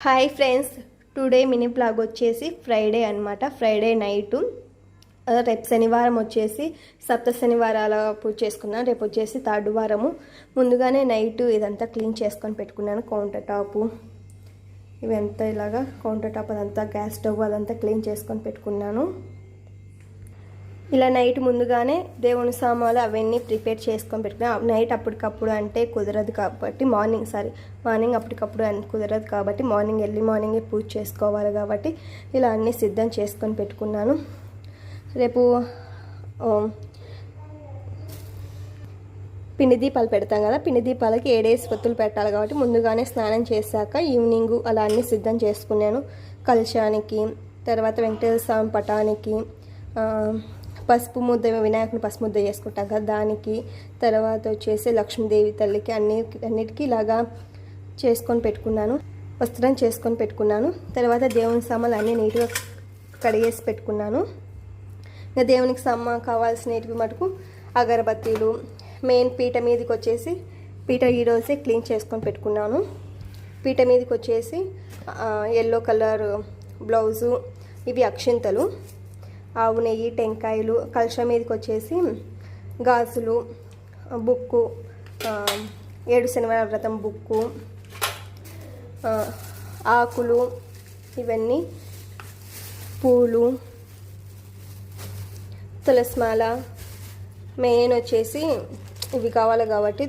Hi friends, today mini blog వచ్చేసి Friday అనమాట. Friday night రేపు శనివారం వచ్చేసి సప్త శనివారాల పూజ చేసుకున్నాను. రేపు వచ్చేసి థర్డ్ వారము. ముందుగానే నైటు ఇదంతా క్లీన్ చేసుకొని పెట్టుకున్నాను. కౌంటర్ టాపు ఇవంతా ఇలాగా కౌంటర్ టాప్ అదంతా గ్యాస్ స్టవ్ అదంతా క్లీన్ చేసుకొని పెట్టుకున్నాను. ఇలా నైట్ ముందుగానే దేవుని సామాన్లు అవన్నీ ప్రిపేర్ చేసుకొని పెట్టుకున్నాను. నైట్ అప్పటికప్పుడు అంటే కుదరదు కాబట్టి మార్నింగ్ అప్పటికప్పుడు కుదరదు కాబట్టి ఎర్లీ మార్నింగే పూజ చేసుకోవాలి కాబట్టి ఇలా అన్నీ సిద్ధం చేసుకొని పెట్టుకున్నాను. రేపు పిండి దీపాలు పెడతాం కదా, పిండి దీపాలకి 7 ఒత్తులు పెట్టాలి కాబట్టి ముందుగానే స్నానం చేశాక ఈవినింగ్ అలా అన్నీ సిద్ధం చేసుకున్నాను. కలశానికి, తర్వాత వెంకటేశ్వర స్వామి పటానికి, పసుపు ముద్ద, వినాయకుని పసుపు ముద్ద చేసుకుంటాం కదా దానికి, తర్వాత వచ్చేసి లక్ష్మీదేవి తల్లికి అన్నిటికీ ఇలాగా చేసుకొని పెట్టుకున్నాను. వస్త్రం చేసుకొని పెట్టుకున్నాను. తర్వాత దేవుని సామాన్లు అన్నీ నీట్గా కడిగేసి పెట్టుకున్నాను. ఇంకా దేవునికి కావాల్సినవి మటుకు అగరబత్తీలు, మెయిన్ పీట మీదకి వచ్చేసి పీట ఈరోజే క్లీన్ చేసుకొని పెట్టుకున్నాను. పీట మీదకి వచ్చేసి ఎల్లో కలర్ బ్లౌజు, ఇవి అక్షింతలు, ఆవు నెయ్యి, టెంకాయలు, కలశం మీదకి వచ్చేసి గాజులు, బుక్కు, 7 శనివారాల వ్రతం బుక్కు, ఆకులు, ఇవన్నీ పూలు, తులసిమాల, మెయిన్ వచ్చేసి ఇవి కావాలి కాబట్టి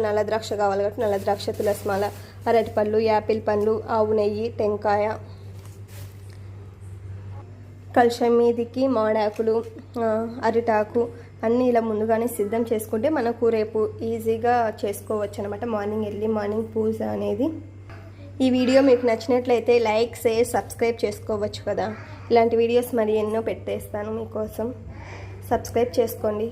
నల్ల ద్రాక్ష కావాలి కాబట్టి నల్ల ద్రాక్ష, తులసిమాల, అరటిపళ్ళు, యాపిల్ పండ్లు, ఆవు నెయ్యి, టెంకాయ, కలశం మీదికి మామిడాకులు, అరిటాకు అన్నీ ఇలా ముందుగానే సిద్ధం చేసుకుంటే మనకు రేపు ఈజీగా చేసుకోవచ్చు అనమాట. ఎర్లీ మార్నింగ్ పూజ అనేది. ఈ వీడియో మీకు నచ్చినట్లయితే లైక్, షేర్, సబ్స్క్రైబ్ చేసుకోవచ్చు కదా. ఇలాంటి వీడియోస్ మరి ఎన్నో పెట్టేస్తాను మీకోసం. సబ్స్క్రైబ్ చేసుకోండి.